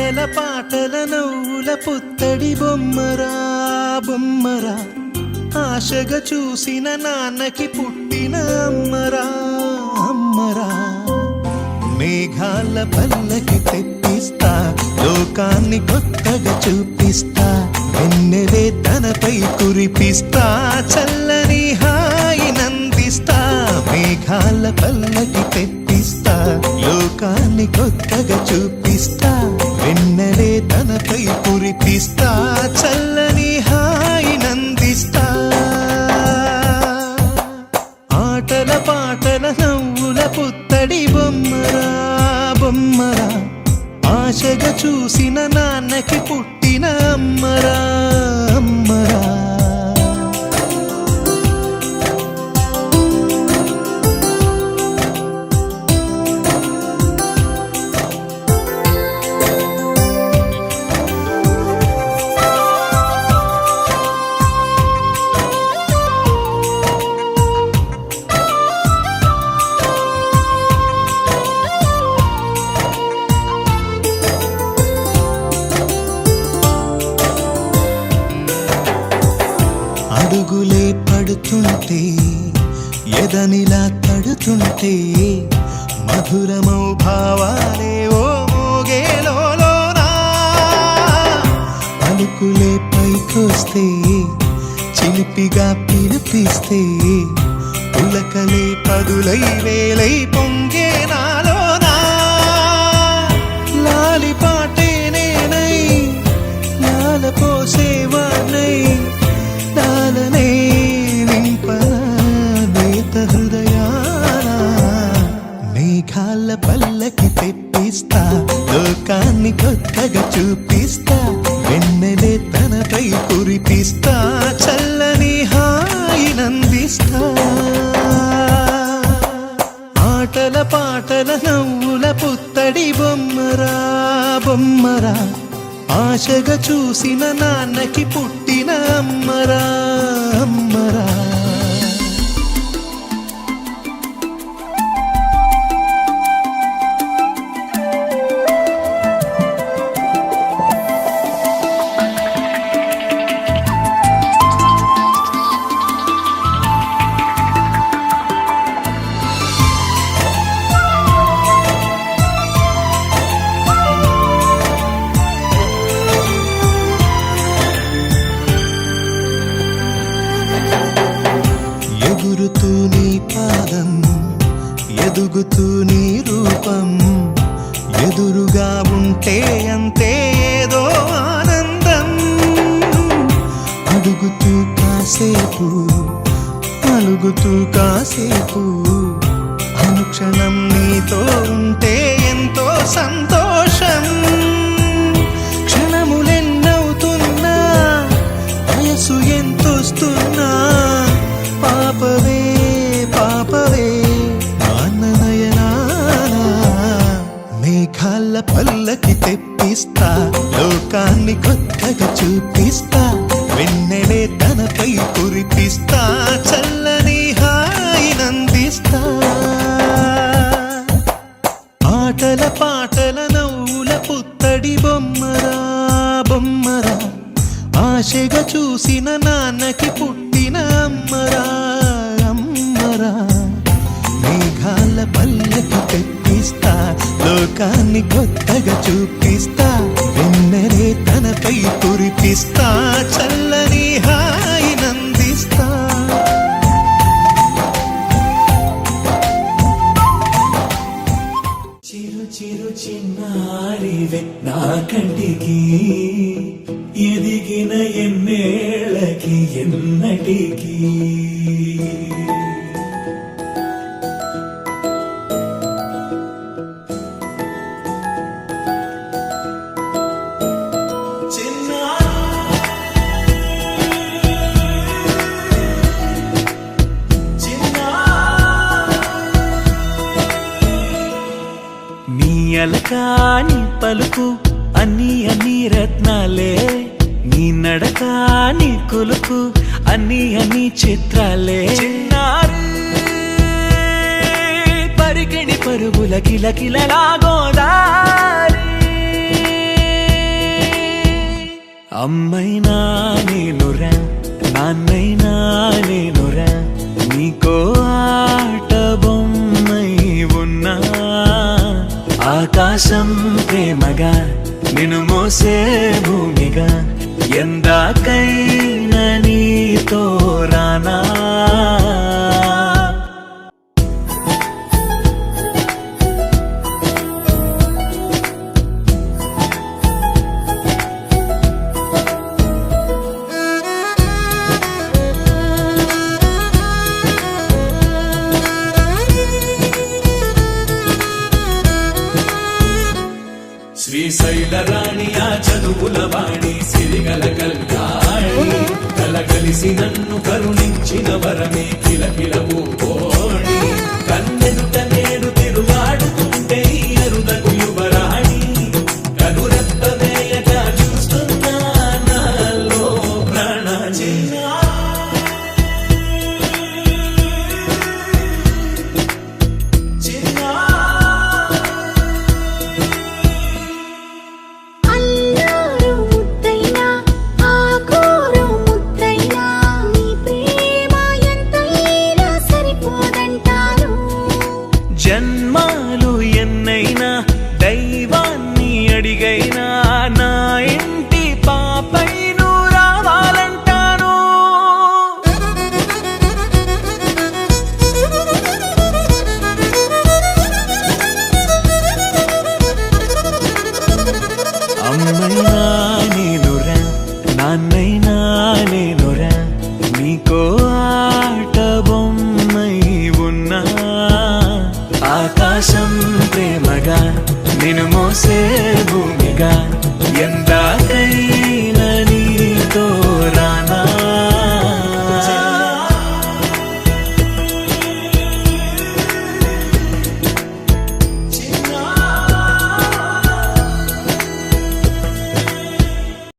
ఆటల పాటల నవ్వుల పుత్తడి బొమ్మరా బొమ్మరా ఆశగా చూసిన నాన్నకి పుట్టిన అమ్మరా అమ్మరా మేఘాల పల్లకి తెప్పిస్తా లోకాన్ని కొత్తగా చూపిస్తా వెన్నెలే తనపై కురిపిస్తా చల్లని హాయి నందిస్తా మేఘాల పల్లకి తెప్పిస్తా లోకాన్ని కొత్తగా చూపిస్తా వెన్నెలే తనపై కురిపిస్తా చల్లని హాయి నందిస్తా ఆటల పాటల నవ్వుల పుత్తడి బొమ్మరా బొమ్మరా ఆశగా చూసిన నాన్నకి పుట్టిన అమ్మరా అమ్మరా అడుగులే పడుతుంటే ఎదనిలా తడుతుంటే మధురమౌ భావాలే ఓ మోగేలోనా పలుకులే పైకొస్తే చిలిపిగా పిలిపిస్తే పులకలే పదులై వేలై పొంగే నాలోనా లాలి పాటే నేనై లాల పోసేవాణ్ణై లాలనే నింపనేత హృదయాన మేఘాల పల్లకి తెప్పిస్తా లోకాన్ని కొత్తగా చూపిస్తా వెన్నెలే తనపై కురిపిస్తా చల్లని హాయి నందిస్తా ఆటల పాటల నవ్వుల పుత్తడి బొమ్మరా బొమ్మరా ఆశగా చూసిన నాన్నకి పుట్టిన అమ్మరా అమ్మరా ఎగురుతూ నీ పాదం ఎదుగుతూ నీ రూపం ఎదురుగా ఉంటే అంతే ఏదో ఆనందం అడుగుతూ కాసేపు అలుగుతూ కాసేపు అనుక్షణం నీతో ఉంటే ఎంతో సంతోషం క్షణములెన్నవుతున్నా వయసు ఎంతొస్తున్నా పాపవే పాపవే నాన్ననయనానా మేఘాల పల్లకి తెప్పిస్తా లోకాన్ని కొత్తగా చూపిస్తా వెన్నెలే తనపై కురిపిస్తా చల్లని హాయి నందిస్తా ఆటల పాటల నవ్వుల పుత్తడి బొమ్మరా బొమ్మరా ఆశగా చూసిన నాన్నకి పుట్టిన అమ్మరా అమ్మరా మేఘాల పల్లకి తెప్పిస్తా లోకాన్ని కొత్తగా చూపిస్తా వెన్నెలే తనపై కురిపిస్తా చల్లని హాయి నందిస్తా చిరు చిరు చిన్నారివే నా కంటికి ఎదిగిన ఎన్నేళ్ళకి ఎన్నటికి నీ అలకాని పలుకు అన్ని అన్ని రత్నాలే నీ నడక నీ కులుకు అన్ని అన్ని చిత్రాలే చిన్నారు పరికిణి పరుగుల కిలకిలలా గోదారి అమ్మైనా నేనురా నాన్నైనా నేనురా నీకో ఆట బొమ్మై ఉన్నా ఆకాశం ప్రేమగా నిన్ను మోసే భూమిగా ఎందాకైనా నీతో రానా శ్రీశైల రాణి ఆ చదువుల వాణి సిరిగల కల్యాణి కలగలిసి నన్ను కరుణించిన వరమే కిలకిలవు కోణి కన్నెదుట నేడు తిరుగాడుతుంటే అరుదకు యువరాణి కనురెప్ప వేయగా చూస్తున్నా నాలో ప్రాణ జన్మాలు ఎన్నైనా దైవాన్ని అడిగైనా నా ఇంటి పాపై నువ్వు రావాలంటాను అమ్మైనా నేనురా నాన్నైనా నేనురా నీకో ఆట బొమ్మై ఉన్నా ఆకాశం ప్రేమగా నిన్ను మోసే భూమిగా